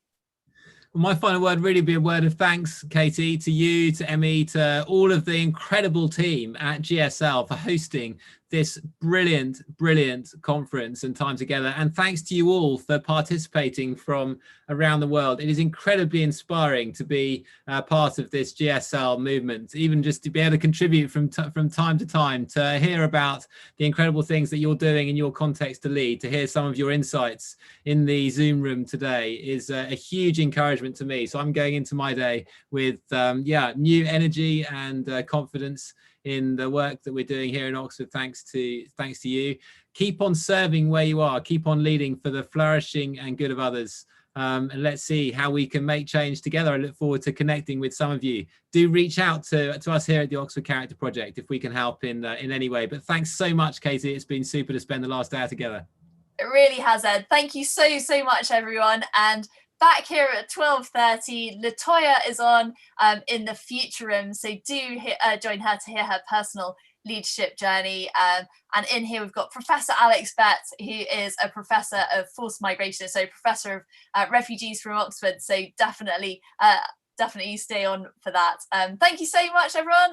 Well, my final word really be a word of thanks, Katy, to you, to Emmy, to all of the incredible team at GSL for hosting this brilliant conference and time together. And thanks to you all for participating from around the world. It is incredibly inspiring to be part of this GSL movement, even just to be able to contribute from time to time, to hear about the incredible things that you're doing in your context to lead, to hear some of your insights in the Zoom room today is a huge encouragement to me. So I'm going into my day with new energy and confidence in the work that we're doing here in Oxford. Thanks to you. Keep on serving where you are, keep on leading for the flourishing and good of others, and let's see how we can make change together. I look forward to connecting with some of you. Do reach out to us here at the Oxford Character Project if we can help in any way. But thanks so much, Katy. It's been super to spend the last hour together. It really has, Ed. Thank you so much, everyone, and back here at 12:30. Latoya is on in the future room, so do join her to hear her personal leadership journey. And in here we've got Professor Alex Bett, who is a professor of forced migration, so professor of refugees from Oxford. So definitely stay on for that. Thank you so much, everyone.